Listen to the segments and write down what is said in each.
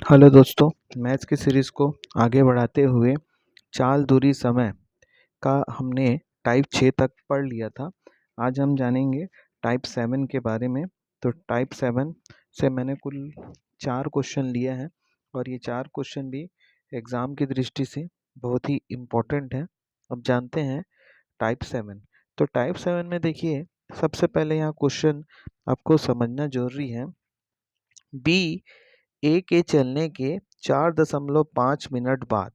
Hello दोस्तों, maths की series को आगे बढ़ाते हुए चाल, दूरी, समय का हमने टाइप 6 तक पढ़ लिया था। आज हम जानेंगे टाइप 7 के बारे में। तो टाइप 7 से मैंने कुल 4 क्वेश्चन लिए हैं और ये 4 क्वेश्चन भी एग्ज़ाम की दृष्टि से बहुत ही इम्पोर्टेंट है। अब जानते हैं टाइप 7। तो टाइप 7 में देखिए, सबसे पहले यहाँ क्वेश्चन आपको समझना ज़रूरी है। बी ए के चलने के 4.5 मिनट बाद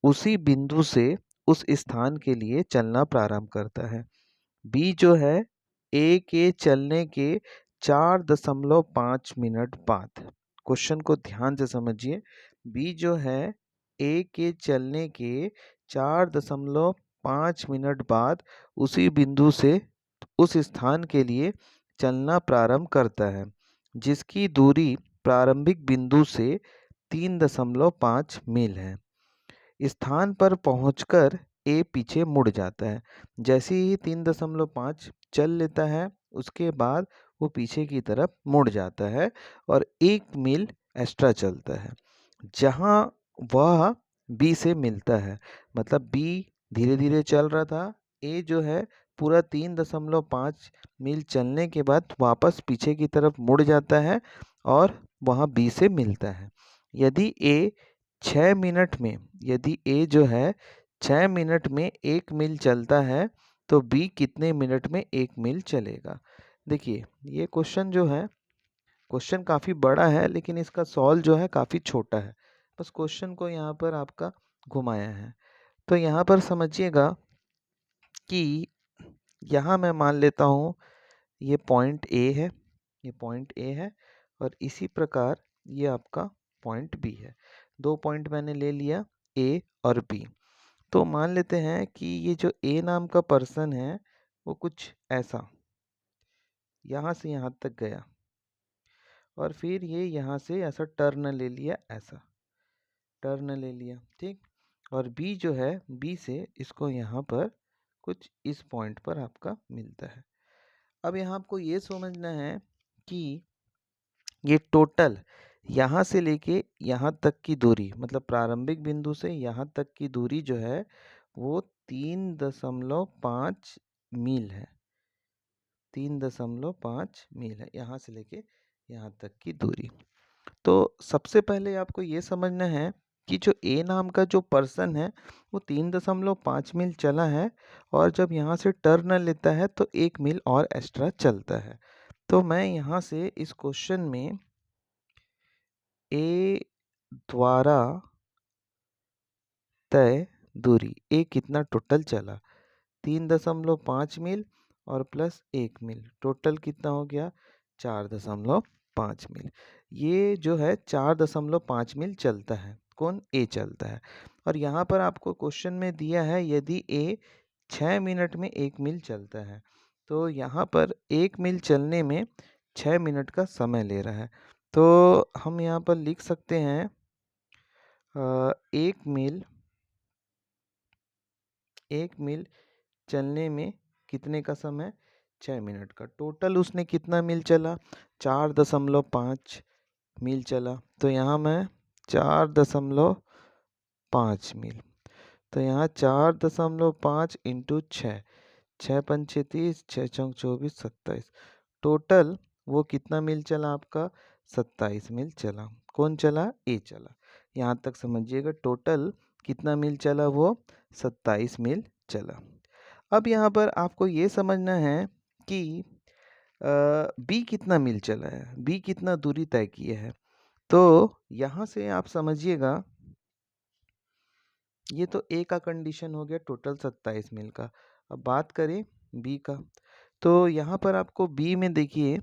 उसी बिंदु से उस स्थान के लिए चलना प्रारंभ करता है। बी जो है ए के चलने के 4.5 मिनट बाद, क्वेश्चन को ध्यान से समझिए। बी जो है ए के चलने के 4.5 मिनट बाद उसी बिंदु से उस स्थान के लिए चलना प्रारंभ करता है, जिसकी दूरी प्रारंभिक बिंदु से 3.5 मील है। स्थान पर पहुंचकर ए पीछे मुड़ जाता है। जैसे ही 3.5 चल लेता है, उसके बाद वो पीछे की तरफ मुड़ जाता है और 1 मील एक्स्ट्रा चलता है, जहां वह बी से मिलता है। मतलब बी धीरे धीरे चल रहा था, ए जो है पूरा 3.5 मील चलने के बाद वापस पीछे की तरफ मुड़ जाता है और वहाँ बी से मिलता है। यदि ए 6 मिनट में यदि ए जो है 6 मिनट में 1 मील चलता है, तो बी कितने मिनट में 1 मील चलेगा? देखिए, ये क्वेश्चन जो है, क्वेश्चन काफ़ी बड़ा है लेकिन इसका सॉल्व जो है काफ़ी छोटा है। बस क्वेश्चन को यहाँ पर आपका घुमाया है। तो यहाँ पर समझिएगा कि यहाँ मैं मान लेता हूँ ये पॉइंट ए है, ये पॉइंट ए है और इसी प्रकार ये आपका पॉइंट बी है। 2 पॉइंट मैंने ले लिया, ए और बी। तो मान लेते हैं कि ये जो ए नाम का पर्सन है, वो कुछ ऐसा यहाँ से यहाँ तक गया और फिर ये यहाँ से ऐसा टर्न ले लिया, ऐसा टर्न ले लिया, ठीक। और बी जो है, बी से इसको यहाँ पर कुछ इस पॉइंट पर आपका मिलता है। अब यहाँ आपको ये समझना है कि ये टोटल यहाँ से लेके यहाँ तक की दूरी, मतलब प्रारंभिक बिंदु से यहाँ तक की दूरी जो है वो 3.5 मील है। 3.5 मील है यहाँ से लेके यहाँ तक की दूरी। तो सबसे पहले आपको ये समझना है कि जो ए नाम का जो पर्सन है वो 3.5 मील चला है और जब यहाँ से टर्न लेता है तो 1 मील और एक्स्ट्रा चलता है। तो मैं यहाँ से इस क्वेश्चन में ए द्वारा तय दूरी, ए कितना टोटल चला, 3.5 मील और प्लस 1 मील, टोटल कितना हो गया 4.5 मील। ये जो है 4.5 मील चलता है, कौन, ए चलता है। और यहाँ पर आपको क्वेश्चन में दिया है यदि ए 6 मिनट में 1 मील चलता है, तो यहाँ पर 1 मील चलने में 6 मिनट का समय ले रहा है। तो हम यहाँ पर लिख सकते हैं 1 मील चलने में कितने का समय, 6 मिनट का। टोटल उसने कितना मील चला, 4.5 मील चला। तो यहाँ मैं 4.5 मील, तो यहाँ 4.5 इंटू 6, 6 पंचे 30, 6 चौक 24, 27। टोटल वो कितना मील चला आपका, 27 मील चला। कौन चला, ए चला। यहाँ तक समझिएगा, टोटल कितना मील चला वो, 27 मील चला। अब यहाँ पर आपको ये समझना है कि बी कितना मील चला है, बी कितना दूरी तय किया है। तो यहाँ से आप समझिएगा, ये तो ए का कंडीशन हो गया, टोटल 27 मील का। अब बात करें बी का, तो यहाँ पर आपको बी में देखिए,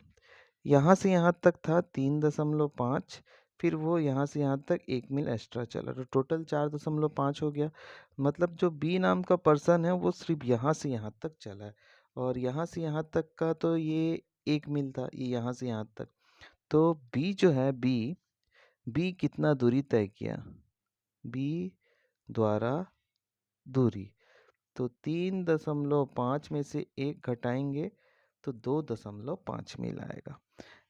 यहाँ से यहाँ तक था 3.5, फिर वो यहाँ से यहाँ तक 1 मील एक्स्ट्रा चला, तो टोटल 4.5 हो गया। मतलब जो बी नाम का पर्सन है वो सिर्फ यहाँ से यहाँ तक चला है और यहाँ से यहाँ तक का तो ये 1 मील था, ये यहाँ से यहाँ तक। तो बी जो है, बी कितना दूरी तय किया, बी द्वारा दूरी, तो 3.5 में से 1 घटाएंगे तो 2.5 मील आएगा।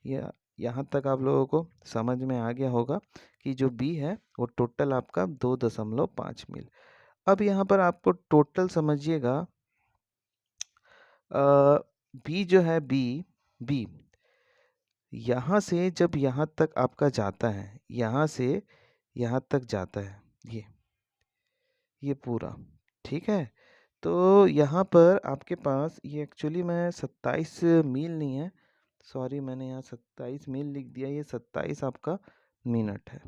या यहाँ तक आप लोगों को समझ में आ गया होगा कि जो बी है वो टोटल आपका 2.5 मील। अब यहाँ पर आपको टोटल समझिएगा, बी जो है बी यहाँ से जब यहाँ तक आपका जाता है, यहाँ से यहाँ तक जाता है, ये पूरा, ठीक है। तो यहाँ पर आपके पास ये एक्चुअली मैं 27 मील नहीं है, सॉरी मैंने यहाँ 27 मील लिख दिया, ये 27 आपका मिनट है।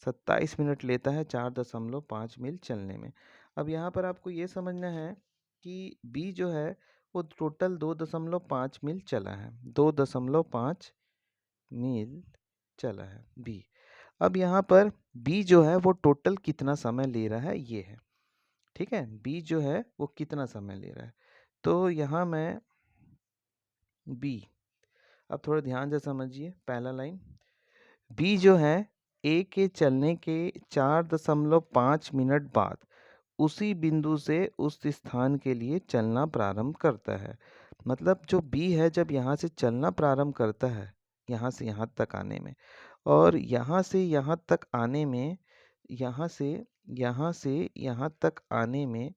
27 मिनट लेता है 4.5 मील चलने में। अब यहाँ पर आपको ये समझना है कि बी जो है वो टोटल 2.5 मील चला है, 2.5 मील चला है बी। अब यहाँ पर बी जो है वो टोटल कितना समय ले रहा है ये है, ठीक है। बी जो है वो कितना समय ले रहा है, तो यहाँ मैं बी, अब थोड़ा ध्यान से समझिए पहला लाइन, बी जो है ए के चलने के 4.5 मिनट बाद उसी बिंदु से उस स्थान के लिए चलना प्रारंभ करता है। मतलब जो बी है जब यहाँ से चलना प्रारंभ करता है, यहाँ से यहाँ तक आने में, और यहाँ से यहाँ तक आने में, यहाँ से यहाँ तक आने में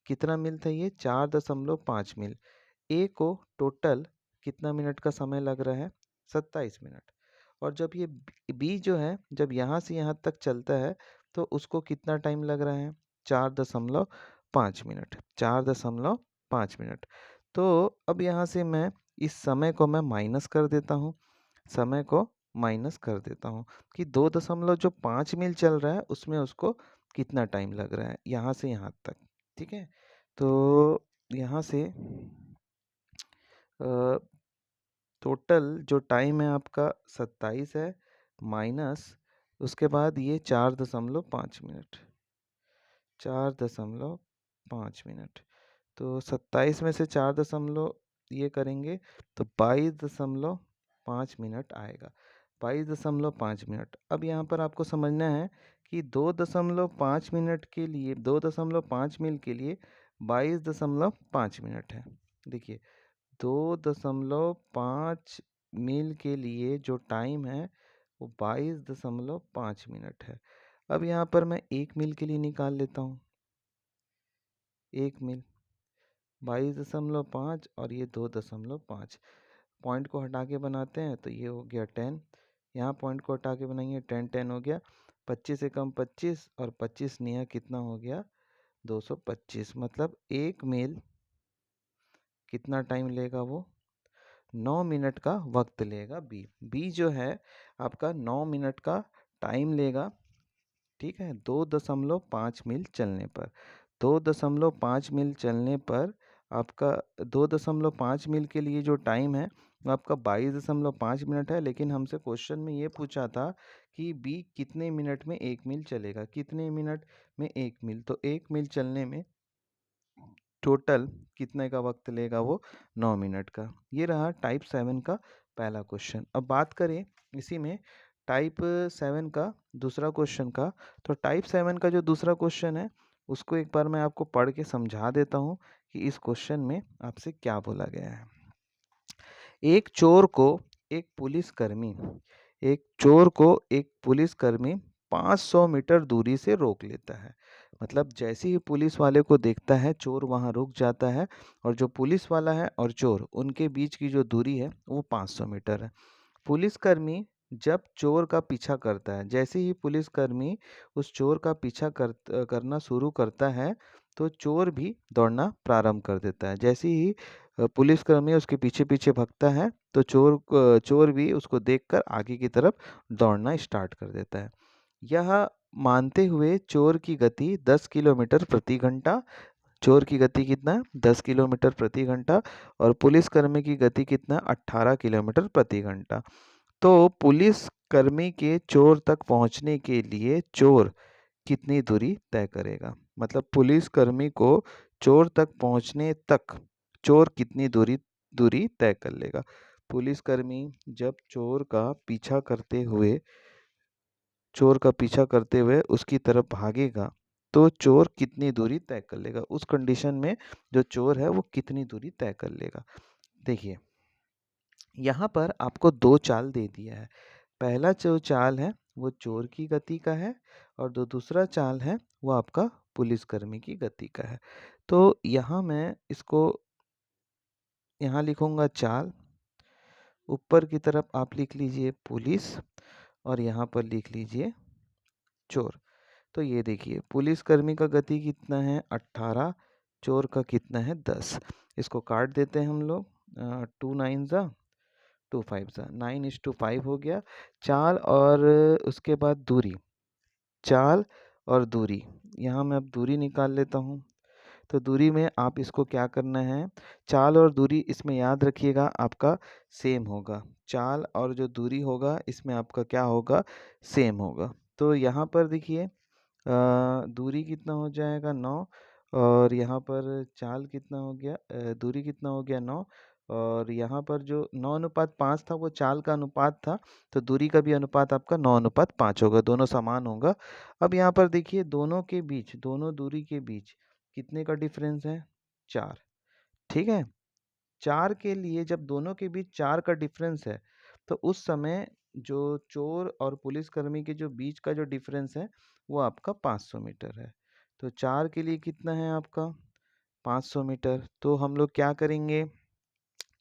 कितना मील था ये, 4.5 मील। ए को टोटल कितना मिनट का समय लग रहा है, 27 मिनट। और जब ये बी जो है जब यहाँ से यहाँ तक चलता है तो उसको कितना टाइम लग रहा है, 4.5 मिनट, 4.5 मिनट। तो अब यहाँ से मैं इस समय को मैं माइनस कर देता हूँ, समय को माइनस कर देता हूँ कि 2.5 मील चल रहा है उसमें उसको कितना टाइम लग रहा है यहाँ से यहाँ तक, ठीक है। तो यहाँ से टोटल जो टाइम है आपका 27 है, माइनस उसके बाद ये 4.5 मिनट, 4.5 मिनट। तो 27 में से 4 दशमलव ये करेंगे तो 22.5 मिनट आएगा, 22.5 मिनट। अब यहाँ पर आपको समझना है कि 2.5 मिनट के लिए, 2.5 मील के लिए 22.5 मिनट है। देखिए 2.5 मील के लिए जो टाइम है वो 22.5 मिनट है। अब यहाँ पर मैं 1 मील के लिए निकाल लेता हूँ, 1 मील 22.5 और ये 2.5, पॉइंट को हटा के बनाते हैं तो ये हो गया 10, यहाँ पॉइंट को हटा के बनाएंगे 10 10 हो गया, 25 से कम 25 और 25 नहीं है, कितना हो गया 225। मतलब 1 मील कितना टाइम लेगा वो, 9 मिनट का वक्त लेगा बी जो है आपका 9 मिनट का टाइम लेगा, ठीक है। 2.5 मील चलने पर, 2.5 मील चलने पर आपका 2.5 मील के लिए जो टाइम है वो आपका 22.5 मिनट है। लेकिन हमसे क्वेश्चन में ये पूछा था कि बी कितने मिनट में 1 मील चलेगा, कितने मिनट में 1 मील, तो 1 मील चलने में टोटल कितने का वक्त लेगा वो, 9 मिनट का। ये रहा टाइप 7 का पहला क्वेश्चन। अब बात करें इसी में टाइप 7 का दूसरा क्वेश्चन का, तो टाइप 7 का जो दूसरा क्वेश्चन है उसको एक बार मैं आपको पढ़ के समझा देता हूँ कि इस क्वेश्चन में आपसे क्या बोला गया है। एक चोर को एक पुलिसकर्मी एक पुलिसकर्मी 500 मीटर दूरी से रोक लेता है। मतलब जैसे ही पुलिस वाले को देखता है चोर वहां रुक जाता है, और जो पुलिस वाला है और चोर उनके बीच की जो दूरी है वो 500 मीटर है। पुलिसकर्मी जब चोर का पीछा करता है, जैसे ही पुलिसकर्मी उस चोर का पीछा करना शुरू करता है तो चोर भी दौड़ना प्रारंभ कर देता है। जैसे ही पुलिसकर्मी उसके पीछे पीछे भागता है तो चोर भी उसको देखकर आगे की तरफ दौड़ना स्टार्ट कर देता है। यह मानते हुए चोर की गति 10 किलोमीटर प्रति घंटा, चोर की गति कितना, 10 किलोमीटर प्रति घंटा, और पुलिसकर्मी की गति कितना, 18 किलोमीटर प्रति घंटा। तो पुलिसकर्मी के चोर तक पहुंचने के लिए चोर कितनी दूरी तय करेगा। मतलब पुलिसकर्मी को चोर तक पहुंचने तक चोर कितनी दूरी तय कर लेगा। पुलिसकर्मी जब चोर का पीछा करते हुए उसकी तरफ भागेगा तो चोर कितनी दूरी तय कर लेगा, उस कंडीशन में जो चोर है वो कितनी दूरी तय कर लेगा। देखिए यहाँ पर आपको 2 चाल दे दिया है। पहला जो चाल है वो चोर की गति का है और जो दूसरा चाल है वो आपका पुलिसकर्मी की गति का है। तो यहाँ मैं इसको यहाँ लिखूँगा चाल, ऊपर की तरफ आप लिख लीजिए पुलिस और यहाँ पर लिख लीजिए चोर। तो ये देखिए पुलिसकर्मी का गति कितना है 18, चोर का कितना है 10। इसको काट देते हैं हम लोग। 2 9 ज़ा 2 5 ज़ा 9:5 हो गया। चाल और उसके बाद दूरी, चाल और दूरी, यहाँ मैं अब दूरी निकाल लेता हूँ। तो दूरी में आप इसको क्या करना है, चाल और दूरी इसमें याद रखिएगा आपका सेम होगा। चाल और जो दूरी होगा इसमें आपका क्या होगा, सेम होगा। तो यहाँ पर देखिए दूरी कितना हो जाएगा 9 और यहाँ पर चाल कितना हो गया, दूरी कितना हो गया 9 और यहाँ पर जो 9:5 था वो चाल का अनुपात था, तो दूरी का भी अनुपात आपका 9:5 होगा, दोनों समान होगा। अब यहाँ पर देखिए दोनों के बीच, दोनों दूरी के बीच कितने का डिफरेंस है, 4। ठीक है, 4 के लिए जब दोनों के बीच 4 का डिफरेंस है, तो उस समय जो चोर और पुलिसकर्मी के जो बीच का जो डिफरेंस है, वो आपका 500 मीटर है। तो 4 के लिए कितना है आपका 500 मीटर। तो हम लोग क्या करेंगे,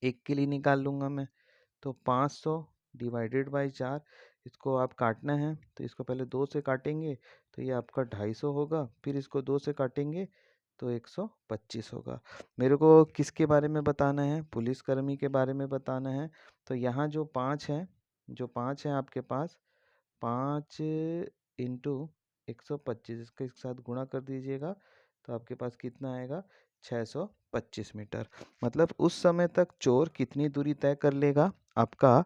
1 के लिए निकाल लूँगा मैं। तो 500 डिवाइडेड बाय 4, इसको आप काटना है तो इसको पहले 2 से काटेंगे तो ये आपका 250 होगा, फिर इसको 2 से काटेंगे तो 125 होगा। मेरे को किसके बारे में बताना है, पुलिसकर्मी के बारे में बताना है। तो यहाँ जो 5 है, जो 5 है आपके पास, 5 इंटू 125 इसके साथ गुणा कर दीजिएगा तो आपके पास कितना आएगा 625 मीटर। मतलब उस समय तक चोर कितनी दूरी तय कर लेगा, आपका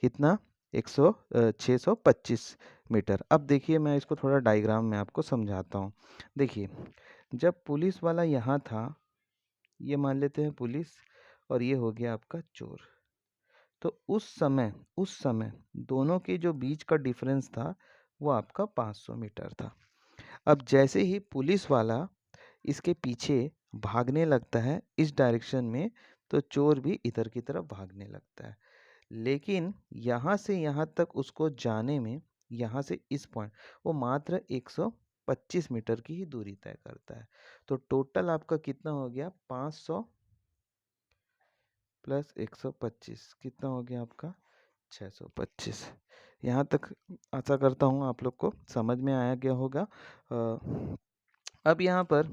कितना 625 मीटर। अब देखिए मैं इसको थोड़ा डायग्राम में आपको समझाता हूँ। देखिए जब पुलिस वाला यहाँ था, ये मान लेते हैं पुलिस और ये हो गया आपका चोर। तो उस समय दोनों के जो बीच का डिफरेंस था वो आपका 500 मीटर था। अब जैसे ही पुलिस वाला इसके पीछे भागने लगता है इस डायरेक्शन में, तो चोर भी इधर की तरफ भागने लगता है। लेकिन यहाँ से यहाँ तक उसको जाने में, यहाँ से इस पॉइंट, वो मात्र 125 मीटर की ही दूरी तय करता है। तो टोटल आपका कितना हो गया 500 प्लस 125 कितना हो गया आपका 625। यहाँ तक आशा करता हूँ आप लोग को समझ में आया गया होगा। अब यहाँ पर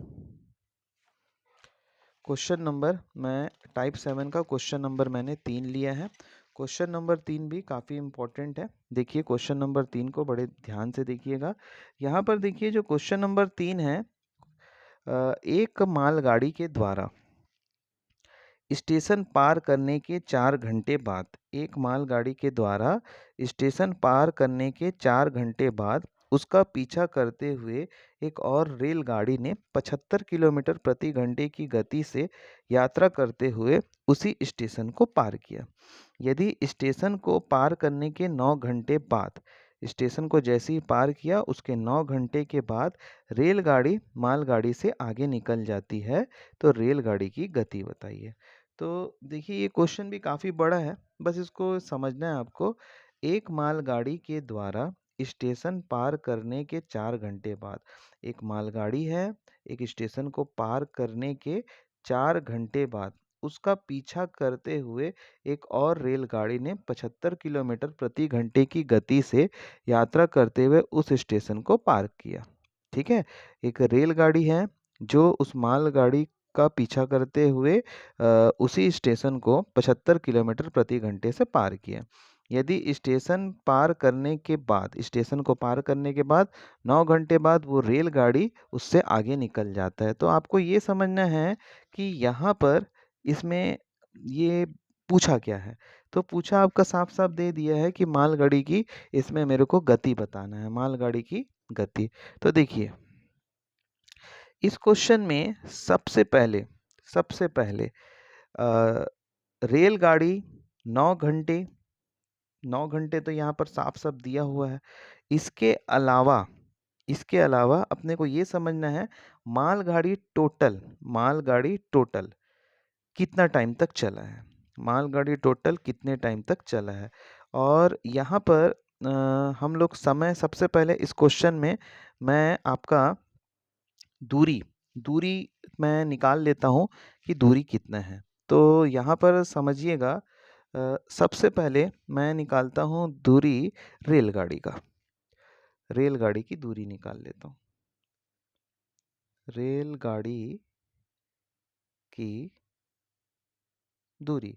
क्वेश्चन नंबर, मैं टाइप 7 का क्वेश्चन नंबर मैंने 3 लिया है। क्वेश्चन नंबर 3 भी काफ़ी इम्पोर्टेंट है। देखिए क्वेश्चन नंबर 3 को बड़े ध्यान से देखिएगा। यहाँ पर देखिए जो क्वेश्चन नंबर 3 है, एक मालगाड़ी के द्वारा स्टेशन पार करने के 4 घंटे बाद, एक मालगाड़ी के द्वारा स्टेशन पार करने के 4 घंटे बाद उसका पीछा करते हुए एक और रेलगाड़ी ने 75 किलोमीटर प्रति घंटे की गति से यात्रा करते हुए उसी स्टेशन को पार किया। यदि स्टेशन को पार करने के 9 घंटे बाद, स्टेशन को जैसे ही पार किया उसके 9 घंटे के बाद रेलगाड़ी मालगाड़ी से आगे निकल जाती है, तो रेलगाड़ी की गति बताइए। तो देखिए ये क्वेश्चन भी काफ़ी बड़ा है, बस इसको समझना है आपको। एक मालगाड़ी के द्वारा स्टेशन पार करने के 4 घंटे बाद, एक मालगाड़ी है, एक स्टेशन को पार करने के 4 घंटे बाद उसका पीछा करते हुए एक और रेलगाड़ी ने 75 किलोमीटर प्रति घंटे की गति से यात्रा करते हुए उस स्टेशन को पार किया। ठीक है, एक रेलगाड़ी है जो उस मालगाड़ी का पीछा करते हुए उसी स्टेशन को 75 किलोमीटर प्रति घंटे से पार किया। यदि स्टेशन पार करने के बाद, स्टेशन को पार करने के बाद 9 घंटे बाद वो रेलगाड़ी उससे आगे निकल जाता है। तो आपको ये समझना है कि यहाँ पर इसमें ये पूछा क्या है। तो पूछा आपका साफ-साफ दे दिया है कि मालगाड़ी की, इसमें मेरे को गति बताना है, मालगाड़ी की गति। तो देखिए इस क्वेश्चन में सबसे पहले रेलगाड़ी 9 घंटे, 9 घंटे तो यहाँ पर साफ-साफ दिया हुआ है। इसके अलावा अपने को ये समझना है मालगाड़ी टोटल कितना टाइम तक चला है। मालगाड़ी टोटल कितने टाइम तक चला है। और यहाँ पर हम लोग समय सबसे पहले इस क्वेश्चन में मैं आपका दूरी दूरी मैं निकाल लेता हूँ कि दूरी कितना है। तो यहाँ पर समझिएगा, सबसे पहले मैं निकालता हूँ दूरी रेलगाड़ी का। रेलगाड़ी की दूरी निकाल लेता हूँ। रेलगाड़ी की दूरी,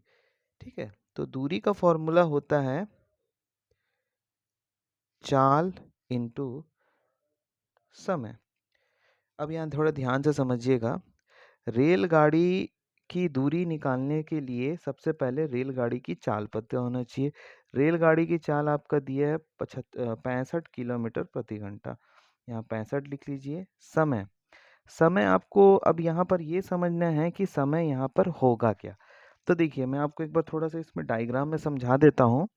ठीक है। तो दूरी का फॉर्मूला होता है चाल इंटू समय। अब यहाँ थोड़ा ध्यान से समझिएगा, रेलगाड़ी की दूरी निकालने के लिए सबसे पहले रेलगाड़ी की चाल पता होना चाहिए। रेलगाड़ी की चाल आपका दिया है 65 किलोमीटर प्रति घंटा। यहाँ 65 लिख लीजिए। समय समय आपको अब यहाँ पर ये समझना है कि समय यहाँ पर होगा क्या। तो देखिए, मैं आपको एक बार थोड़ा सा इसमें डायग्राम में समझा देता हूँ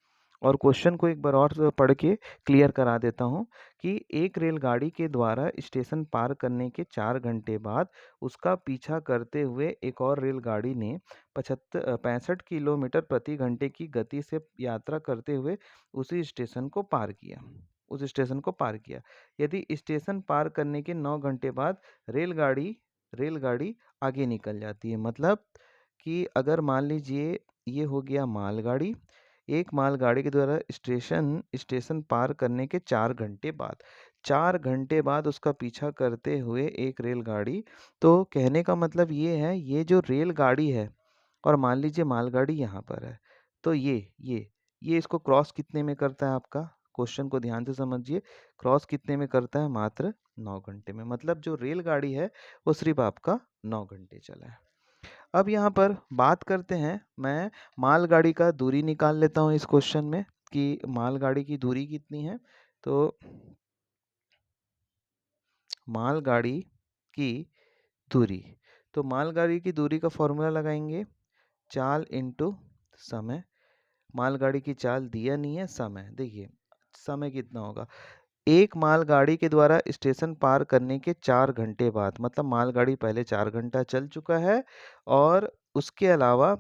और क्वेश्चन को एक बार और पढ़ के क्लियर करा देता हूँ कि एक रेलगाड़ी के द्वारा स्टेशन पार करने के 4 घंटे बाद उसका पीछा करते हुए एक और रेलगाड़ी ने 65 किलोमीटर प्रति घंटे की गति से यात्रा करते हुए उसी स्टेशन को पार किया। उस स्टेशन को पार किया। यदि स्टेशन पार करने के 9 घंटे बाद रेलगाड़ी रेलगाड़ी आगे निकल जाती है। मतलब कि अगर मान लीजिए ये हो गया मालगाड़ी, एक मालगाड़ी के द्वारा स्टेशन स्टेशन पार करने के 4 घंटे बाद, 4 घंटे बाद उसका पीछा करते हुए एक रेलगाड़ी। तो कहने का मतलब ये है, ये जो रेलगाड़ी है और मान लीजिए मालगाड़ी यहाँ पर है, तो ये इसको क्रॉस कितने में करता है आपका। क्वेश्चन को ध्यान से समझिए, क्रॉस कितने में करता है, मात्र 9 घंटे में। मतलब जो रेलगाड़ी है वो सिर्फ आपका 9 घंटे चला है। अब यहाँ पर बात करते हैं, मैं मालगाड़ी का दूरी निकाल लेता हूँ इस क्वेश्चन में कि मालगाड़ी की दूरी कितनी है। तो मालगाड़ी की दूरी, तो मालगाड़ी की दूरी का फॉर्मूला लगाएंगे चाल इंटू समय। मालगाड़ी की चाल दिया नहीं है, समय देखिए समय कितना होगा। एक मालगाड़ी के द्वारा स्टेशन पार करने के 4 घंटे बाद, मतलब मालगाड़ी पहले 4 घंटा चल चुका है और उसके अलावा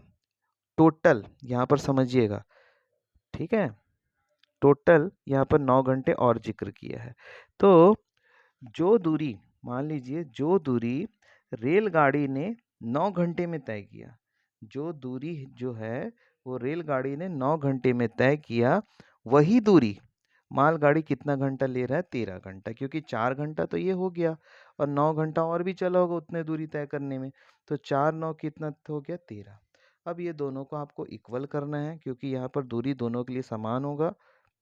टोटल यहाँ पर समझिएगा, ठीक है, टोटल यहाँ पर 9 घंटे और जिक्र किया है। तो जो दूरी, मान लीजिए जो दूरी रेलगाड़ी ने 9 घंटे में तय किया, जो दूरी जो है वो रेलगाड़ी ने 9 घंटे में तय किया, वही दूरी मालगाड़ी कितना घंटा ले रहा है, 13 घंटा। क्योंकि 4 घंटा तो ये हो गया और 9 घंटा और भी चला होगा उतने दूरी तय करने में। तो 4 9 कितना हो गया, 13। अब ये दोनों को आपको इक्वल करना है क्योंकि यहाँ पर दूरी दोनों के लिए समान होगा।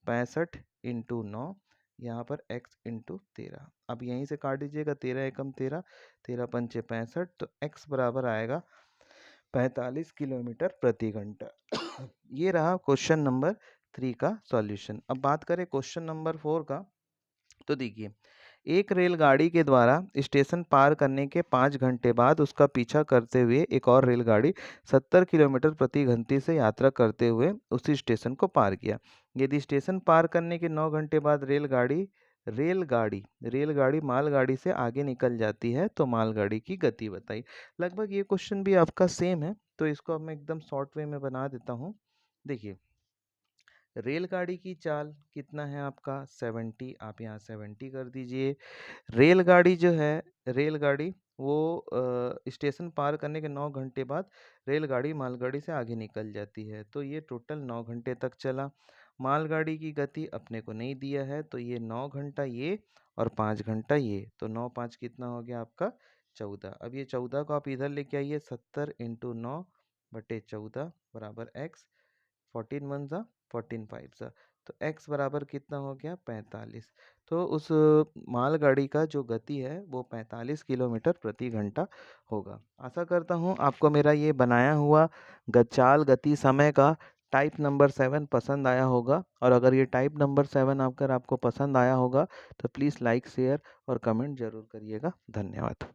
65 इंटू 9, यहाँ पर x इंटू 13। अब यहीं से काट दीजिएगा, 13 एकम 13, 13 पंचे 65, तो x बराबर आएगा 45 किलोमीटर प्रति घंटा। ये रहा क्वेश्चन नंबर 3 का सॉल्यूशन। अब बात करें क्वेश्चन नंबर 4 का। तो देखिए, एक रेलगाड़ी के द्वारा स्टेशन पार करने के 5 घंटे बाद उसका पीछा करते हुए एक और रेलगाड़ी 70 किलोमीटर प्रति घंटे से यात्रा करते हुए उसी स्टेशन को पार किया। यदि स्टेशन पार करने के 9 घंटे बाद रेलगाड़ी रेलगाड़ी रेलगाड़ी मालगाड़ी से आगे निकल जाती है तो मालगाड़ी की गति बताई। लगभग ये क्वेश्चन भी आपका सेम है, तो इसको अब मैं एकदम शॉर्ट वे में बना देता हूँ। देखिए, रेलगाड़ी की चाल कितना है आपका 70, आप यहाँ 70 कर दीजिए। रेलगाड़ी जो है, रेलगाड़ी वो स्टेशन पार करने के 9 घंटे बाद रेलगाड़ी मालगाड़ी से आगे निकल जाती है, तो ये टोटल 9 घंटे तक चला। मालगाड़ी की गति अपने को नहीं दिया है, तो ये 9 घंटा ये और 5 घंटा ये, तो 9 5 कितना हो गया आपका 14। अब ये 14 को आप इधर लेके आइए, 70 इंटू 9/14 बराबर x। 14 1 ज़ा 14 5 ज़ा, तो x बराबर कितना हो गया 45। तो उस मालगाड़ी का जो गति है वो 45 किलोमीटर प्रति घंटा होगा। आशा करता हूँ आपको मेरा ये बनाया हुआ चाल गति समय का टाइप नंबर 7 पसंद आया होगा। और अगर ये टाइप नंबर 7 अगर आपको पसंद आया होगा तो प्लीज़ लाइक शेयर और कमेंट ज़रूर करिएगा। धन्यवाद।